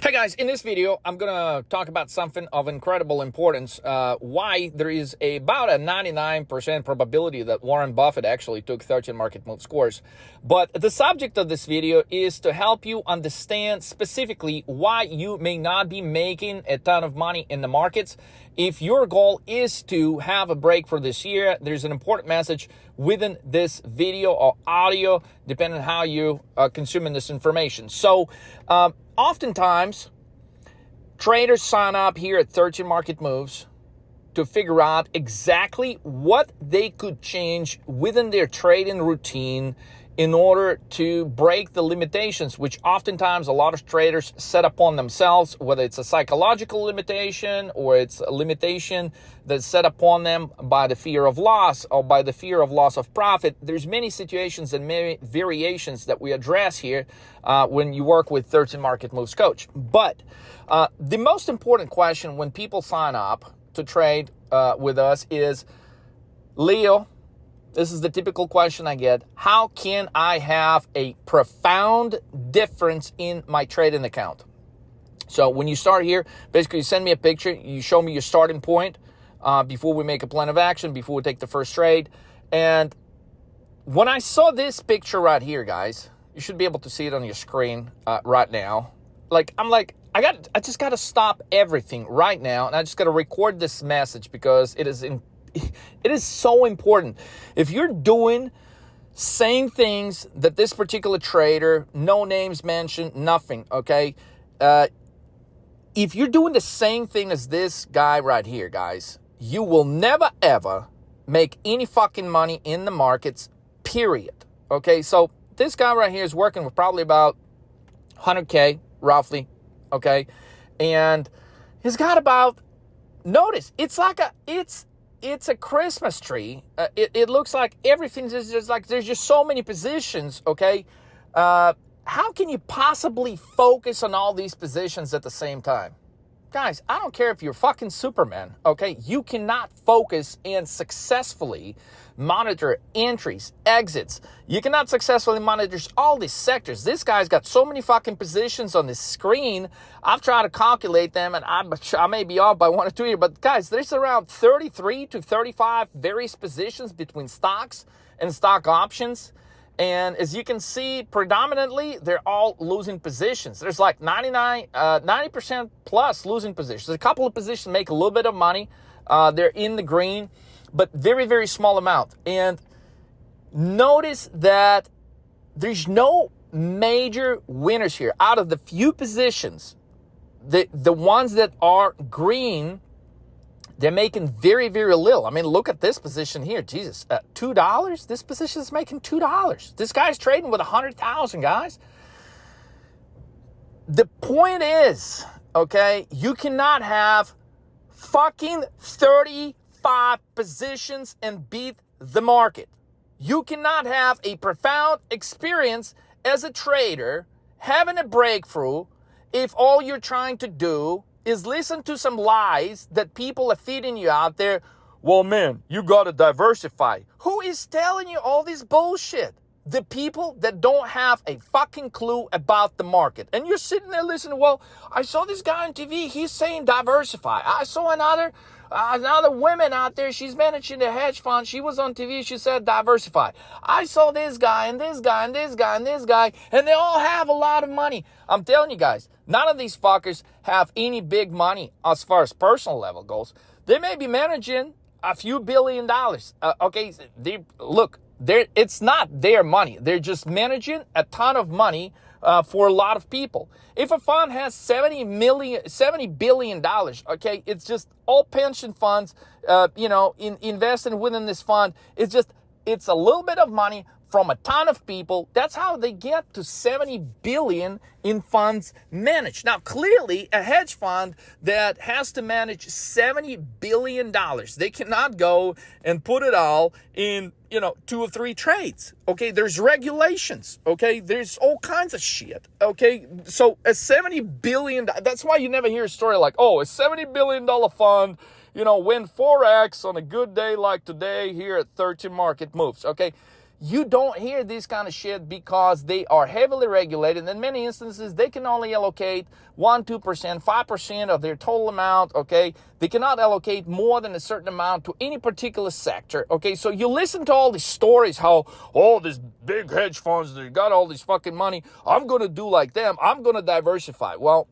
Hey guys, in this video, I'm going to talk about something of incredible importance, why there is about a 99% probability that Warren Buffett actually took 13 market move scores. But the subject of this video is to help you understand specifically why you may not be making a ton of money in the markets. If your goal is to have a break for this year, there's an important message within this video or audio, depending on how you are consuming this information. So, oftentimes, traders sign up here at 13 Market Moves to figure out exactly what they could change within their trading routine in order to break the limitations, which oftentimes a lot of traders set upon themselves, whether it's a psychological limitation or it's a limitation that's set upon them by the fear of loss or by the fear of loss of profit. There's many situations and many variations that we address here when you work with 13 Market Moves Coach. But the most important question when people sign up to trade with us is, Leo, this is the typical question I get. How can I have a profound difference in my trading account? So when you start here, basically you send me a picture, you show me your starting point before we make a plan of action, before we take the first trade. And when I saw this picture right here, guys, you should be able to see it on your screen right now. I just got to stop everything right now, and I just got to record this message because it is so important. If you're doing same things that this particular trader, no names mentioned, nothing, okay? If you're doing the same thing as this guy right here, guys, you will never, ever make any fucking money in the markets, period, okay? So this guy right here is working with probably about 100K, roughly, okay? And he's got about, notice, it's a Christmas tree. It looks like everything's just like, there's just so many positions, okay? How can you possibly focus on all these positions at the same time? Guys, I don't care if you're fucking Superman, okay? You cannot focus and successfully monitor entries, exits. You cannot successfully monitor all these sectors. This guy's got so many fucking positions on this screen. I've tried to calculate them, and I may be off by 1 or 2 here, but guys, there's around 33 to 35 various positions between stocks and stock options. And as you can see, predominantly, they're all losing positions. There's like 90% plus losing positions. There's a couple of positions make a little bit of money. They're in the green, but very, very small amount. And notice that there's no major winners here. Out of the few positions, the ones that are green, they're making very, very little. I mean, look at this position here. Jesus, $2? This position is making $2. This guy's trading with 100,000, guys. The point is, okay, you cannot have fucking 35 positions and beat the market. You cannot have a profound experience as a trader, having a breakthrough, if all you're trying to do is listen to some lies that people are feeding you out there. Well, man, you got to diversify. Who is telling you all this bullshit? The people that don't have a fucking clue about the market. And you're sitting there listening, well, I saw this guy on TV, he's saying diversify. I saw another woman out there, she's managing a hedge fund. She was on TV, she said diversify. I saw this guy and this guy and this guy and this guy, and they all have a lot of money. I'm telling you guys, none of these fuckers have any big money as far as personal level goes. They may be managing a few $1 billion. Okay, it's not their money. They're just managing a ton of money for a lot of people. If a fund has $70 billion, okay, it's just all pension funds, investing within this fund. It's a little bit of money from a ton of people. That's how they get to 70 billion in funds managed. Now, clearly, a hedge fund that has to manage $70 billion, they cannot go and put it all in, 2 or 3 trades. Okay, there's regulations. Okay, there's all kinds of shit. Okay, so a $70 billion, that's why you never hear a story like, oh, a $70 billion fund, win 4x on a good day like today here at 13 Market Moves. Okay, you don't hear this kind of shit because they are heavily regulated. In many instances, they can only allocate 1%, 2%, 5% of their total amount, okay? They cannot allocate more than a certain amount to any particular sector, okay? So you listen to all these stories how, oh, these big hedge funds, they got all this fucking money. I'm going to do like them. I'm going to diversify. Well,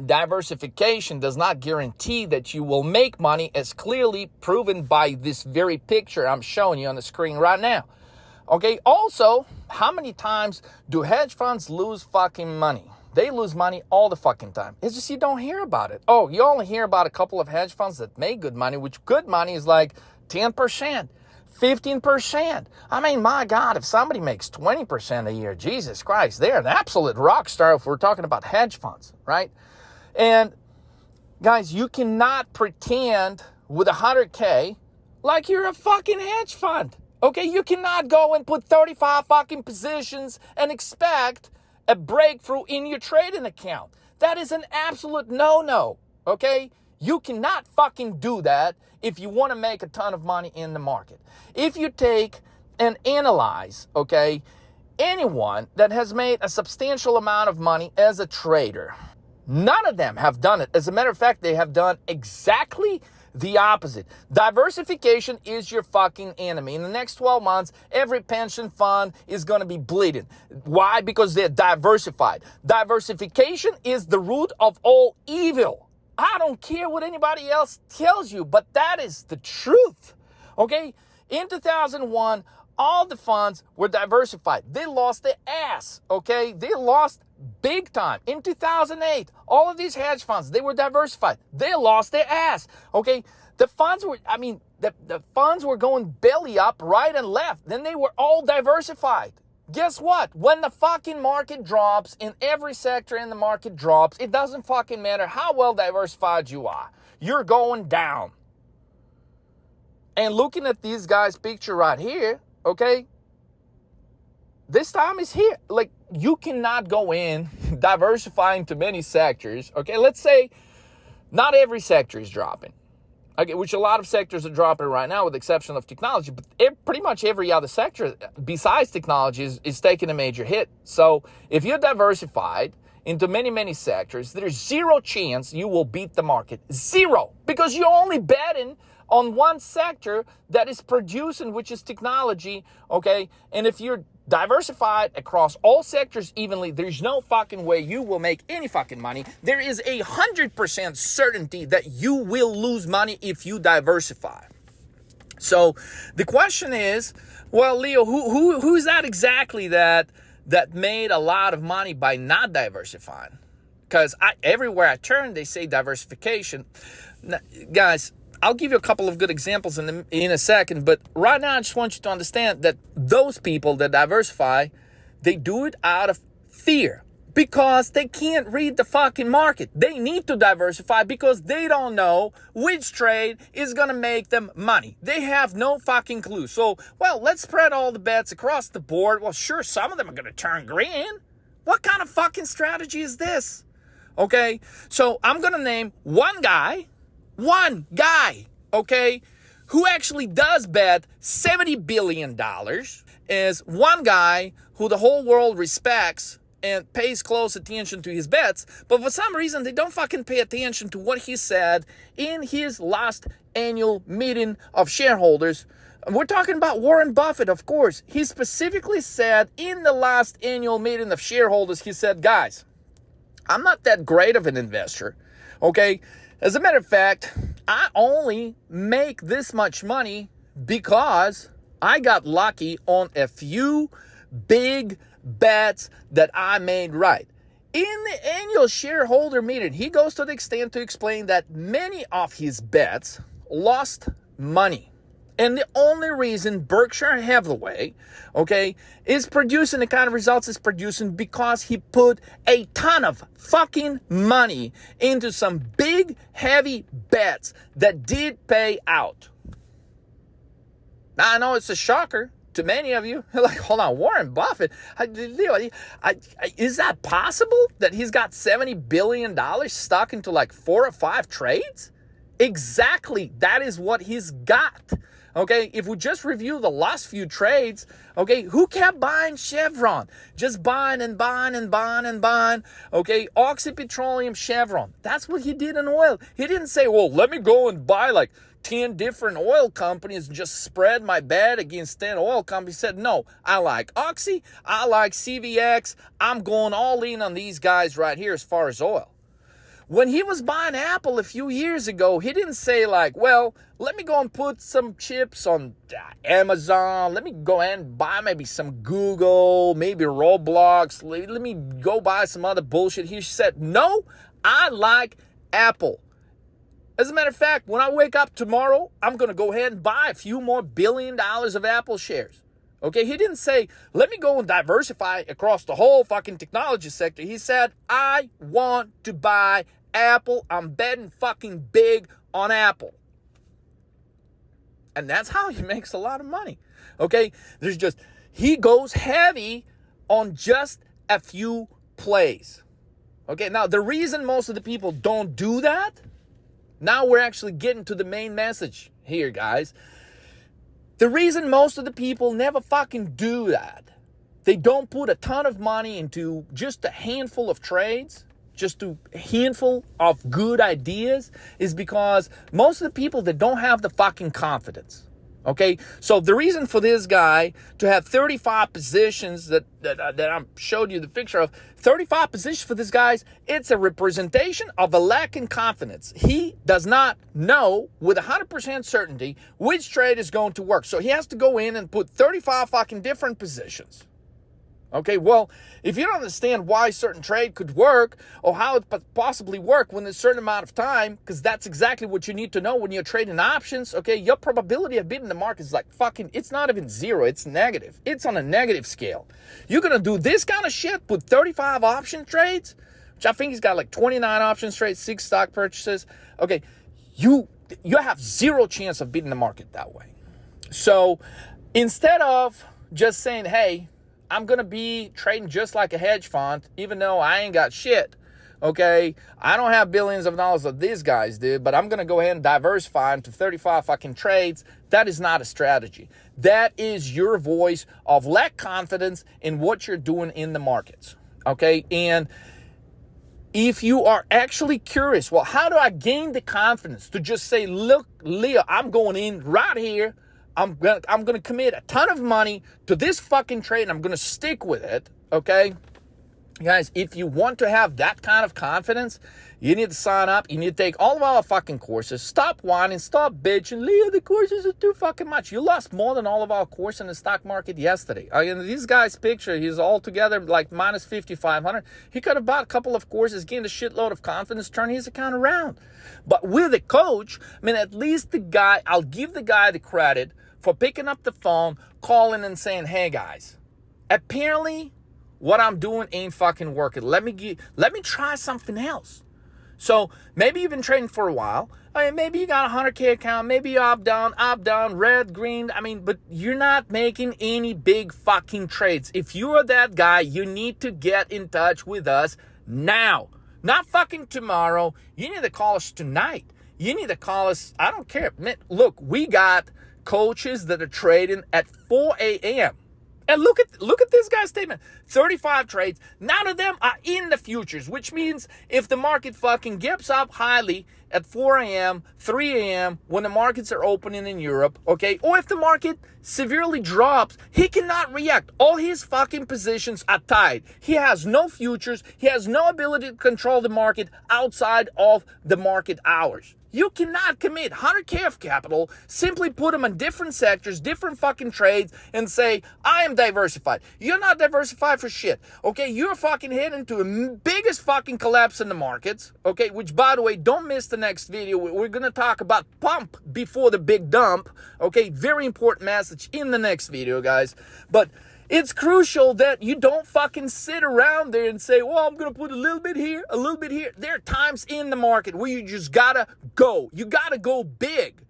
diversification does not guarantee that you will make money, as clearly proven by this very picture I'm showing you on the screen right now. Okay, also, how many times do hedge funds lose fucking money? They lose money all the fucking time. It's just you don't hear about it. Oh, you only hear about a couple of hedge funds that make good money, which good money is like 10%, 15%. I mean, my God, if somebody makes 20% a year, Jesus Christ, they're an absolute rock star if we're talking about hedge funds, right? And guys, you cannot pretend with 100K like you're a fucking hedge fund. Okay, you cannot go and put 35 fucking positions and expect a breakthrough in your trading account. That is an absolute no-no, okay? You cannot fucking do that if you want to make a ton of money in the market. If you take and analyze, okay, anyone that has made a substantial amount of money as a trader, none of them have done it. As a matter of fact, they have done exactly the opposite. Diversification is your fucking enemy. In the next 12 months, every pension fund is going to be bleeding. Why? Because they're diversified. Diversification is the root of all evil. I don't care what anybody else tells you, but that is the truth. Okay? In 2001, all the funds were diversified. They lost their ass. Okay? They lost big time. In 2008, all of these hedge funds, they were diversified. They lost their ass. Okay? The funds were, the funds were going belly up right and left. Then they were all diversified. Guess what? When the fucking market drops, in every sector in the market drops, it doesn't fucking matter how well diversified you are. You're going down. And looking at these guys' picture right here, okay, this time is here. Like, you cannot go in diversifying to many sectors. Okay, let's say not every sector is dropping. Okay, which a lot of sectors are dropping right now with the exception of technology, but pretty much every other sector besides technology is taking a major hit. So if you're diversified into many, many sectors, there's zero chance you will beat the market. Zero. Because you're only betting on one sector that is producing, which is technology, okay? And if you're diversified across all sectors evenly, there's no fucking way you will make any fucking money. There is 100% certainty that you will lose money if you diversify. So the question is, well, Leo, who's that exactly that made a lot of money by not diversifying? Because everywhere I turn, they say diversification. Now, guys, I'll give you a couple of good examples in a second, but right now I just want you to understand that those people that diversify, they do it out of fear because they can't read the fucking market. They need to diversify because they don't know which trade is going to make them money. They have no fucking clue. So, well, let's spread all the bets across the board. Well, sure, some of them are going to turn green. What kind of fucking strategy is this? Okay, so I'm going to name one guy, okay, who actually does bet $70 billion, is one guy who the whole world respects and pays close attention to his bets, but for some reason they don't fucking pay attention to what he said in his last annual meeting of shareholders. We're talking about Warren Buffett, of course. He specifically said in the last annual meeting of shareholders, he said, guys, I'm not that great of an investor, okay? As a matter of fact, I only make this much money because I got lucky on a few big bets that I made right. In the annual shareholder meeting, he goes to the extent to explain that many of his bets lost money. And the only reason Berkshire Hathaway, okay, is producing the kind of results it's producing because he put a ton of fucking money into some big, heavy bets that did pay out. Now, I know it's a shocker to many of you. Like, hold on, Warren Buffett, is that possible that he's got $70 billion stuck into like 4 or 5 trades? Exactly, that is what he's got. Okay, if we just review the last few trades, okay, who kept buying Chevron? Just buying and buying and buying and buying. Okay, Oxy Petroleum, Chevron. That's what he did in oil. He didn't say, well, let me go and buy like 10 different oil companies and just spread my bet against 10 oil companies. He said, no, I like Oxy, I like CVX. I'm going all in on these guys right here as far as oil. When he was buying Apple a few years ago, he didn't say like, well, let me go and put some chips on Amazon. Let me go and buy maybe some Google, maybe Roblox. Let me go buy some other bullshit. He said, no, I like Apple. As a matter of fact, when I wake up tomorrow, I'm going to go ahead and buy a few more $1 billion of Apple shares. Okay, he didn't say, let me go and diversify across the whole fucking technology sector. He said, I want to buy Apple. I'm betting fucking big on Apple. And that's how he makes a lot of money. Okay, he goes heavy on just a few plays. Okay, now the reason most of the people don't do that, now we're actually getting to the main message here, guys. The reason most of the people never fucking do that, they don't put a ton of money into just a handful of trades, just a handful of good ideas, is because most of the people that don't have the fucking confidence. Okay, so the reason for this guy to have 35 positions that I showed you the picture of, 35 positions for this guy, it's a representation of a lack in confidence. He does not know with 100% certainty which trade is going to work. So he has to go in and put 35 fucking different positions. Okay, well, if you don't understand why a certain trade could work or how it could possibly work within a certain amount of time, because that's exactly what you need to know when you're trading options, okay, your probability of beating the market is like fucking, it's not even zero, it's negative. It's on a negative scale. You're going to do this kind of shit with 35 option trades, which I think he's got like 29 option trades, 6 stock purchases. Okay, you have zero chance of beating the market that way. So instead of just saying, hey, I'm going to be trading just like a hedge fund, even though I ain't got shit, okay? I don't have billions of dollars that these guys did, but I'm going to go ahead and diversify into 35 fucking trades. That is not a strategy. That is your voice of lack confidence in what you're doing in the markets, okay? And if you are actually curious, well, how do I gain the confidence to just say, look, Leo, I'm going in right here. I'm gonna commit a ton of money to this fucking trade and I'm gonna stick with it, okay? Guys, if you want to have that kind of confidence, you need to sign up. You need to take all of our fucking courses. Stop whining, stop bitching. Leo, the courses are too fucking much. You lost more than all of our course in the stock market yesterday. I mean, this guy's picture, he's altogether like minus 5,500. He could have bought a couple of courses, gained a shitload of confidence, turned his account around. But with a coach, I mean, at least the guy, I'll give the guy the credit for picking up the phone, calling and saying, hey guys, apparently what I'm doing ain't fucking working. Let me try something else. So maybe you've been trading for a while. I mean, maybe you got a 100K account, maybe you're up, down, red, green. I mean, but you're not making any big fucking trades. If you are that guy, you need to get in touch with us now. Not fucking tomorrow. You need to call us tonight. You need to call us, I don't care. Man, look, we got coaches that are trading at 4 a.m. And look at this guy's statement. 35 trades. None of them are in the futures, which means if the market fucking gaps up highly at 4 a.m., 3 a.m., when the markets are opening in Europe, okay, or if the market severely drops, he cannot react. All his fucking positions are tied. He has no futures. He has no ability to control the market outside of the market hours. You cannot commit 100K of capital, simply put them in different sectors, different fucking trades, and say, I am diversified. You're not diversified for shit, okay? You're fucking heading to the biggest fucking collapse in the markets, okay? Which, by the way, don't miss the next video. We're going to talk about pump before the big dump, okay? Very important message in the next video, guys. But it's crucial that you don't fucking sit around there and say, well, I'm going to put a little bit here, a little bit here. There are times in the market where you just got to go. You got to go big.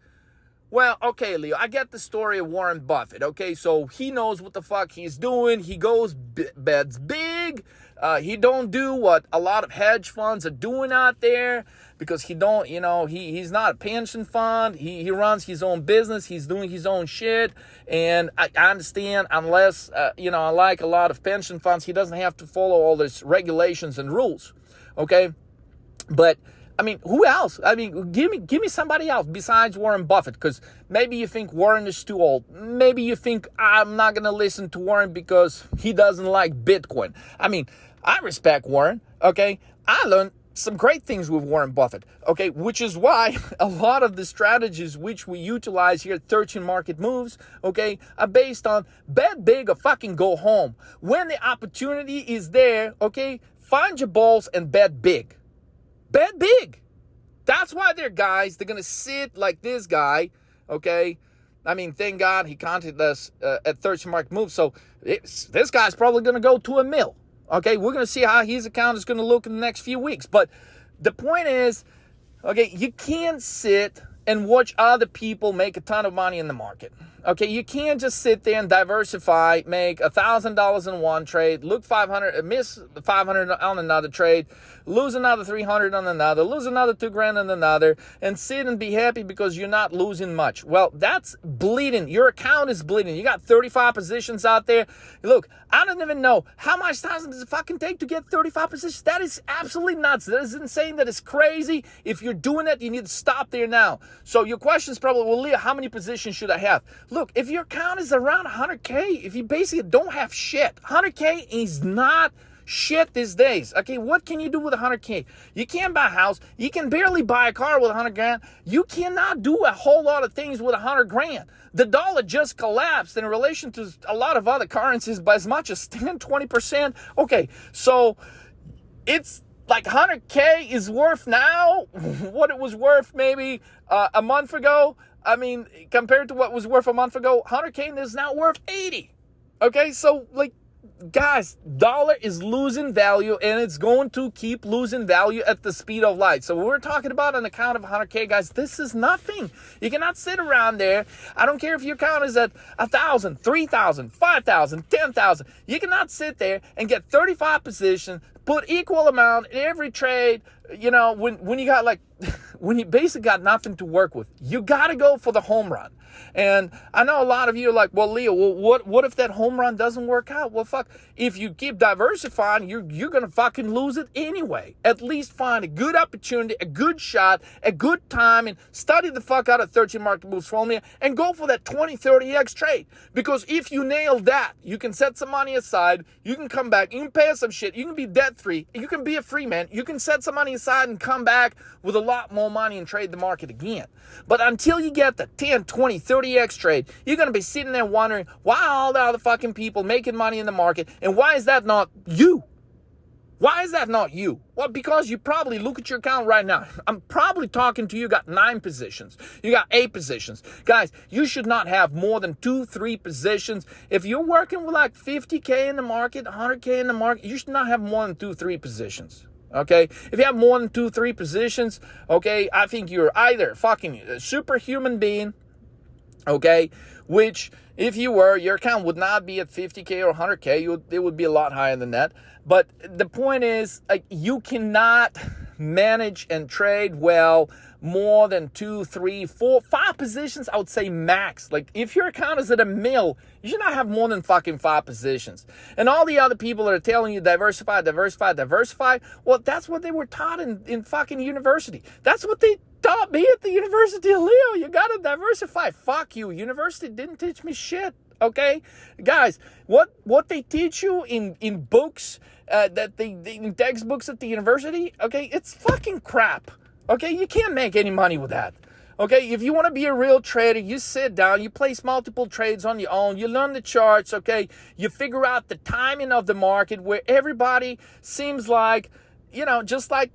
Well, okay, Leo, I get the story of Warren Buffett, okay? So he knows what the fuck he's doing. He goes, bets big. He don't do what a lot of hedge funds are doing out there, because he don't, he's not a pension fund. He runs his own business. He's doing his own shit. And I understand, unless, like a lot of pension funds, he doesn't have to follow all these regulations and rules. Okay. But I mean, who else? I mean, give me somebody else besides Warren Buffett, because maybe you think Warren is too old. Maybe you think I'm not going to listen to Warren because he doesn't like Bitcoin. I mean, I respect Warren, okay? I learned some great things with Warren Buffett, okay? Which is why a lot of the strategies which we utilize here at 13 Market Moves, okay, are based on bet big or fucking go home. When the opportunity is there, okay, find your balls and bet big. Bet big. That's why they're guys. They're going to sit like this guy, okay? I mean, thank God he contacted us at 13 Market Moves. So this guy's probably going to go to $1 million, okay? We're going to see how his account is going to look in the next few weeks. But the point is, okay, you can't sit and watch other people make a ton of money in the market. Okay, you can't just sit there and diversify, make $1,000 in one trade, look 500, miss 500 on another trade, lose another 300 on another, lose another $2,000 on another, and sit and be happy because you're not losing much. Well, that's bleeding. Your account is bleeding. You got 35 positions out there. Look, I don't even know how much time does it fucking take to get 35 positions. That is absolutely nuts. That is insane. That is crazy. If you're doing that, you need to stop there now. So your question is probably, well, Leah, how many positions should I have? Look, if your account is around 100K, if you basically don't have shit, 100K is not shit these days. Okay, what can you do with 100K? You can't buy a house. You can barely buy a car with $100,000. You cannot do a whole lot of things with $100,000. The dollar just collapsed in relation to a lot of other currencies by as much as 10, 20%. Okay, so it's like 100K is worth now what it was worth maybe a month ago. I mean, compared to what was worth a month ago, 100K is now worth 80. Okay, so like, guys, dollar is losing value, and it's going to keep losing value at the speed of light. So when we're talking about an account of 100K, guys, this is nothing. You cannot sit around there. I don't care if your account is at 1,000, 3,000, 5,000, 10,000. You cannot sit there and get 35 positions, put equal amount in every trade. You know, when you got like, when you basically got nothing to work with, you got to go for the home run. And I know a lot of you are like, well, Leo, what if that home run doesn't work out? Well, fuck, if you keep diversifying, you're going to fucking lose it anyway. At least find a good opportunity, a good shot, a good time, and study the fuck out of 13 Market Moves formula and go for that 20, 30x trade. Because if you nail that, you can set some money aside, you can come back, you can pay some shit, you can be debt-free, you can be a free man, you can set some money aside and come back with a lot more money and trade the market again. But until you get the 10, 20, 30x trade, you're going to be sitting there wondering why all the other fucking people making money in the market, and why is that not you? Why is that not you? Well, because you probably look at your account right now. I'm probably talking to you, got 9 positions. You got 8 positions. Guys, you should not have more than 2, 3 positions. If you're working with like 50K in the market, 100K in the market, you should not have more than 2, 3 positions. Okay, if you have more than 2, 3 positions, okay, I think you're either fucking a superhuman being, okay, which if you were, your account would not be at 50K or 100K. It would be a lot higher than that. But the point is, like, you cannot manage and trade well more than 2, 3, 4, 5 positions. I would say max. Like, if your account is at $1 million, you should not have more than fucking 5 positions. And all the other people that are telling you diversify, well, that's what they were taught in fucking university. That's what they taught me at the University of Leo. You gotta diversify. Fuck you. University didn't teach me shit. Okay, guys, what they teach you in books, in textbooks at the university, okay, it's fucking crap. Okay, you can't make any money with that. Okay, if you want to be a real trader, you sit down, you place multiple trades on your own, you learn the charts, okay, you figure out the timing of the market where everybody seems like, you know, just like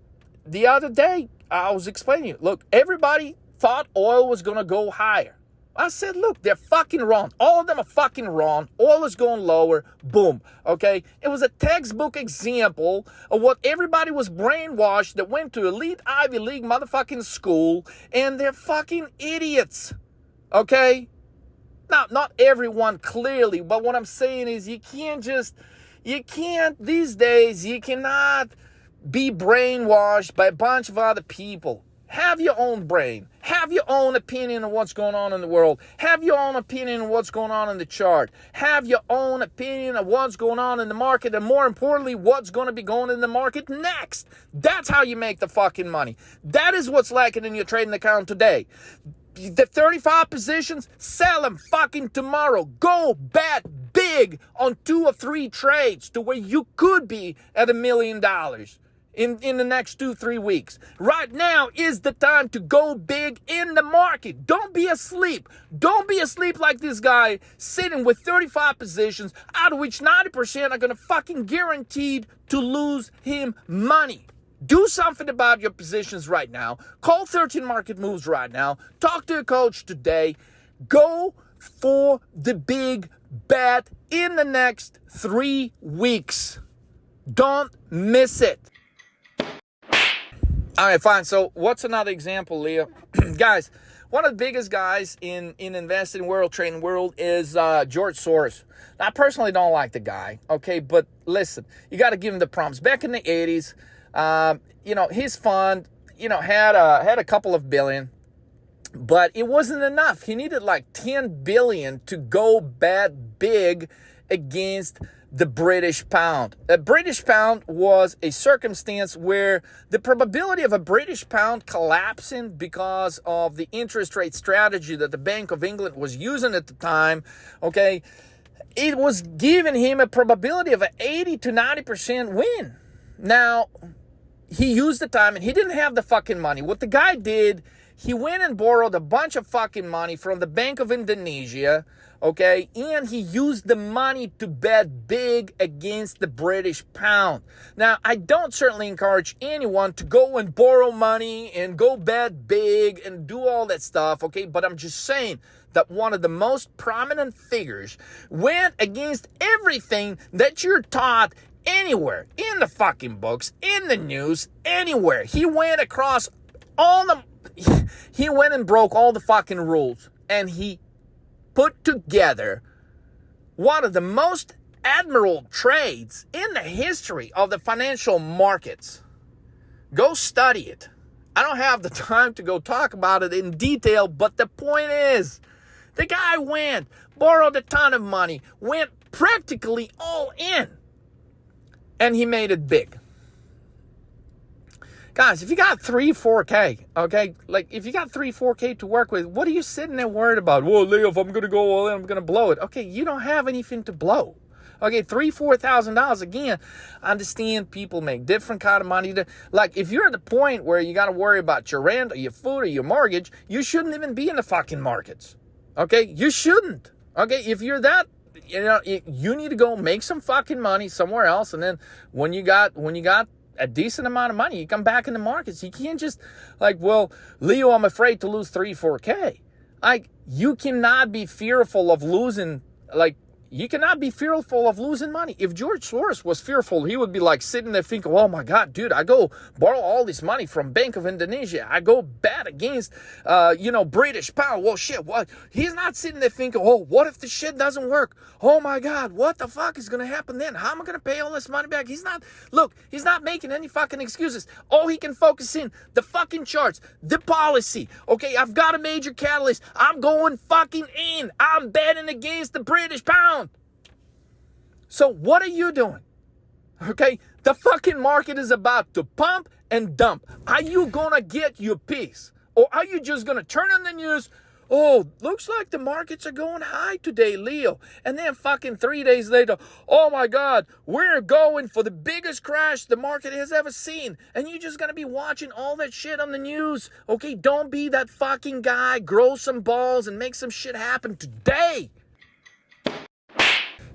the other day, I was explaining you. Look, everybody thought oil was going to go higher. I said, look, they're fucking wrong. All of them are fucking wrong. Oil is going lower. Boom. Okay? It was a textbook example of what everybody was brainwashed that went to elite Ivy League motherfucking school, and they're fucking idiots. Okay? Now, not everyone clearly, but what I'm saying is you can't just You can't, these days, you cannot be brainwashed by a bunch of other people. Have your own brain. Have your own opinion on what's going on in the world. Have your own opinion on what's going on in the chart. Have your own opinion of what's going on in the market, and more importantly, what's going to be going in the market next. That's how you make the fucking money. That is what's lacking in your trading account today. The 35 positions, sell them fucking tomorrow. Go bet big on 2 or 3 trades to where you could be at $1 million. In the next 2-3 weeks. Right now is the time to go big in the market. Don't be asleep. Don't be asleep like this guy sitting with 35 positions, out of which 90% are going to fucking guaranteed to lose him money. Do something about your positions right now. Call 13 Market Moves right now. Talk to a coach today. Go for the big bet in the next 3 weeks. Don't miss it. All right, fine. So what's another example, Leo? Guys, one of the biggest guys in investing world, trading world is George Soros. Now, I personally don't like the guy, okay? But listen, you got to give him the prompts. Back in the 80s, his fund, had a couple of billion, but it wasn't enough. He needed like 10 billion to go bet big against the British pound. A British pound was a circumstance where the probability of a British pound collapsing because of the interest rate strategy that the Bank of England was using at the time, okay, it was giving him a probability of an 80 to 90% win. Now, he used the time and he didn't have the fucking money. What the guy did, he went and borrowed a bunch of fucking money from the Bank of Indonesia, okay, and he used the money to bet big against the British pound. Now, I don't certainly encourage anyone to go and borrow money and go bet big and do all that stuff, okay, but I'm just saying that one of the most prominent figures went against everything that you're taught anywhere, in the fucking books, in the news, anywhere. He went across he went and broke all the fucking rules, and he put together one of the most admirable trades in the history of the financial markets. Go study it. I don't have the time to go talk about it in detail, but the point is, the guy borrowed a ton of money, went practically all in, and he made it big. Guys, if you got 3-4K, okay, like if you got 3-4K to work with, what are you sitting there worried about? Well, Leo, if I'm going to go all in, I'm going to blow it. Okay, you don't have anything to blow. Okay, $3,000-$4,000. Again, I understand people make different kind of money. Like, if you're at the point where you got to worry about your rent or your food or your mortgage, you shouldn't even be in the fucking markets. Okay, you shouldn't. Okay, if you're that, you need to go make some fucking money somewhere else, and then when you got a decent amount of money, you come back in the markets. You can't just like, well, Leo, I'm afraid to lose 3-4K. Like, you cannot be fearful of losing, you cannot be fearful of losing money. If George Soros was fearful, he would be like sitting there thinking, oh my God, dude, I go borrow all this money from Bank of Indonesia. I go bet against, British pound. Well, shit, what? He's not sitting there thinking, oh, what if the shit doesn't work? Oh my God, what the fuck is going to happen then? How am I going to pay all this money back? He's not making any fucking excuses. All he can focus in, the fucking charts, the policy. Okay, I've got a major catalyst. I'm going fucking in. I'm betting against the British pound. So what are you doing? Okay, the fucking market is about to pump and dump. Are you gonna get your piece? Or are you just gonna turn on the news? Oh, looks like the markets are going high today, Leo. And then fucking 3 days later, oh my God, we're going for the biggest crash the market has ever seen. And you're just gonna be watching all that shit on the news. Okay, don't be that fucking guy. Grow some balls and make some shit happen today.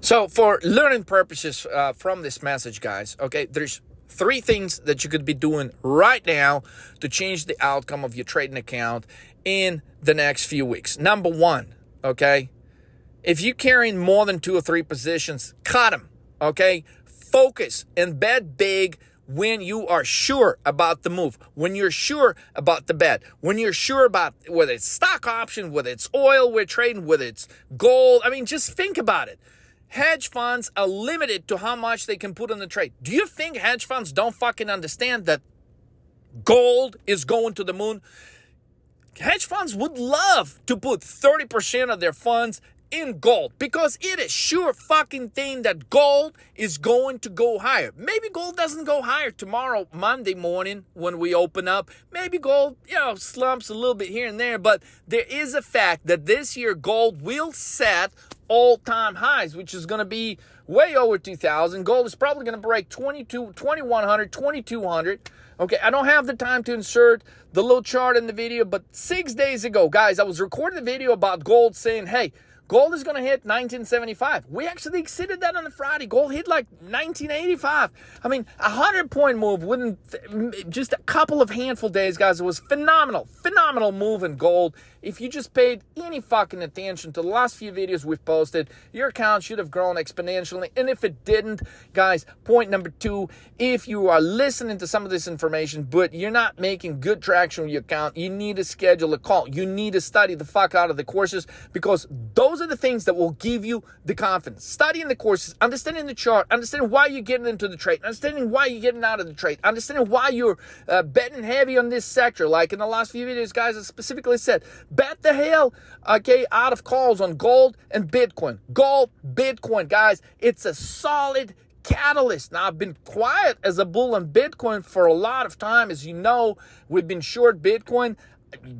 So for learning purposes from this message, guys, okay, there's 3 things that you could be doing right now to change the outcome of your trading account in the next few weeks. Number 1, okay, if you're carrying more than 2 or 3 positions, cut them, okay? Focus and bet big when you are sure about the move, when you're sure about the bet, when you're sure about whether it's stock option, whether it's oil we're trading, whether it's gold. I mean, just think about it. hedge funds are limited to how much they can put on the trade. Do you think hedge funds don't fucking understand that gold is going to the moon? Hedge funds would love to put 30% of their funds in gold because it is sure fucking thing that gold is going to go higher. Maybe gold doesn't go higher tomorrow, Monday morning when we open up. Maybe gold, slumps a little bit here and there, but there is a fact that this year gold will set all-time highs, which is going to be way over 2,000. Gold is probably going to break 2,100, 2,200. Okay, I don't have the time to insert the little chart in the video, but 6 days ago, guys, I was recording a video about gold saying, hey, gold is going to hit 1975. We actually exceeded that on the Friday. Gold hit like 1985. I mean, a 100-point move within just a couple of handful days, guys. It was phenomenal move in gold. If you just paid any fucking attention to the last few videos we've posted, your account should have grown exponentially. And if it didn't, guys, point number 2, if you are listening to some of this information, but you're not making good traction with your account, you need to schedule a call. You need to study the fuck out of the courses, because those are the things that will give you the confidence. Studying the courses, understanding the chart, understanding why you're getting into the trade, understanding why you're getting out of the trade, understanding why you're betting heavy on this sector. Like in the last few videos, guys, I specifically said, bet the hell, out of calls on gold and Bitcoin. Gold, Bitcoin, guys, it's a solid catalyst. Now, I've been quiet as a bull on Bitcoin for a lot of time. As you know, we've been short Bitcoin.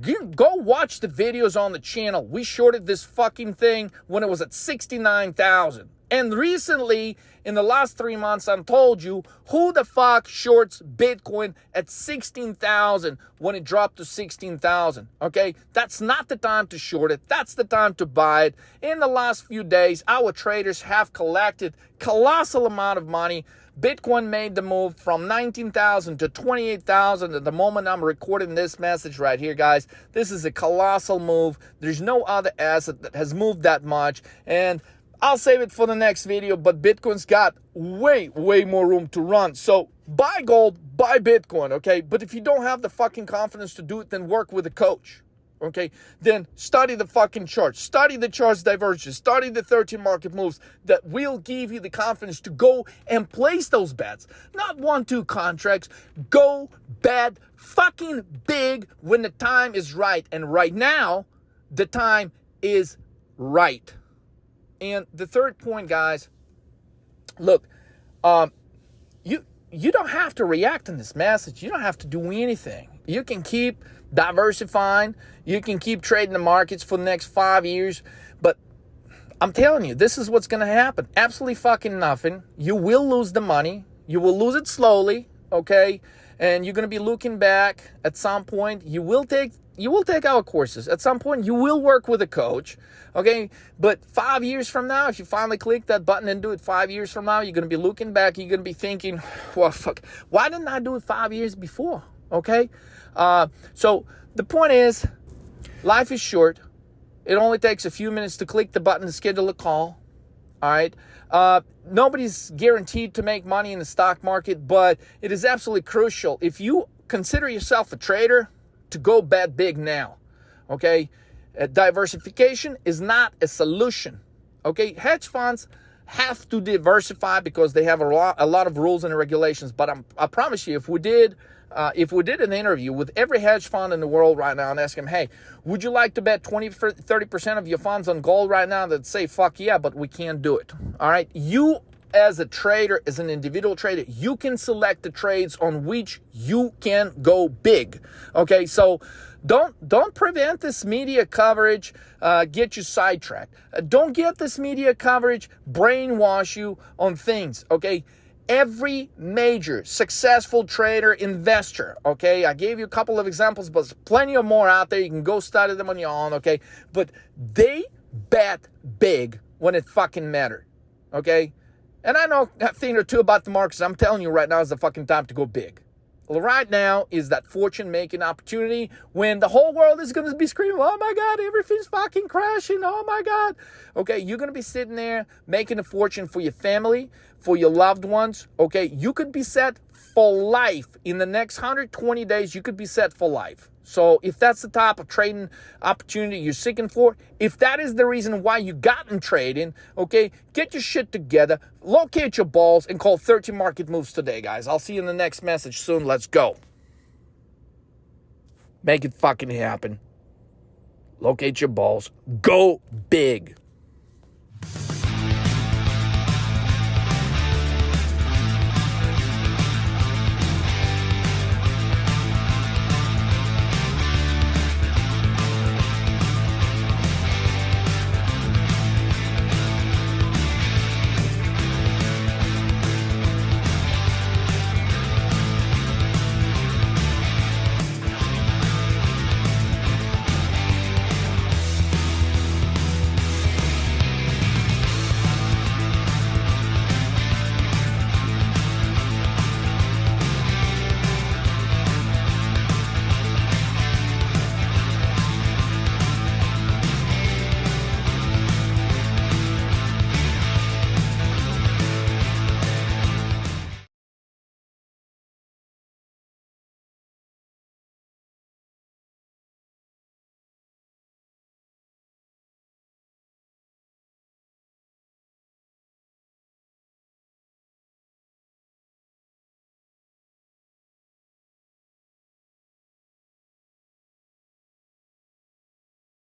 You go watch the videos on the channel. We shorted this fucking thing when it was at 69,000. And recently, in the last 3 months, I've told you, who the fuck shorts Bitcoin at 16,000 when it dropped to 16,000? Okay, that's not the time to short it. That's the time to buy it. In the last few days, our traders have collected colossal amount of money. Bitcoin made the move from 19,000 to 28,000 at the moment I'm recording this message right here, guys. This is a colossal move. There's no other asset that has moved that much, and I'll save it for the next video, but Bitcoin's got way more room to run. So buy gold, buy Bitcoin, okay? But if you don't have the fucking confidence to do it, then work with a coach. Okay, then study the fucking charts, study the charts divergence, study the 13 market moves that will give you the confidence to go and place those bets. Not 1-2 contracts. Go bet fucking big when the time is right. And right now, the time is right. And the third point, guys, look, you don't have to react on this message. You don't have to do anything. You can keep diversifying. You can keep trading the markets for the next 5 years. But I'm telling you, this is what's going to happen. Absolutely fucking nothing. You will lose the money. You will lose it slowly, okay? And you're going to be looking back at some point. You will take our courses. At some point, you will work with a coach, okay? But 5 years from now, if you finally click that button and do it 5 years from now, you're going to be looking back. You're going to be thinking, well, fuck, why didn't I do it 5 years before, okay? So the point is, life is short. It only takes a few minutes to click the button to schedule a call, all right? Nobody's guaranteed to make money in the stock market, but it is absolutely crucial, if you consider yourself a trader, to go bet big now, okay? Diversification is not a solution, okay? Hedge funds have to diversify because they have a lot of rules and regulations. But I promise you, if we did an interview with every hedge fund in the world right now and ask them, hey, would you like to bet 30% of your funds on gold right now? They'd say, fuck yeah, but we can't do it. All right. You as a trader, as an individual trader, you can select the trades on which you can go big. Okay. So don't prevent this media coverage get you sidetracked. Don't get this media coverage brainwash you on things. Okay. Every major successful trader, investor, okay? I gave you a couple of examples, but there's plenty of more out there. You can go study them on your own, okay? But they bet big when it fucking mattered, okay? And I know a thing or two about the markets. I'm telling you right now is the fucking time to go big. Well, right now is that fortune-making opportunity when the whole world is going to be screaming, oh my God, everything's fucking crashing, oh my God. Okay, you're going to be sitting there making a fortune for your family, for your loved ones, okay? You could be set for life. In the next 120 days, you could be set for life. So if that's the type of trading opportunity you're seeking for, if that is the reason why you got in trading, okay, get your shit together, locate your balls, and call 13 Market Moves today, guys. I'll see you in the next message soon. Let's go. Make it fucking happen. Locate your balls. Go big.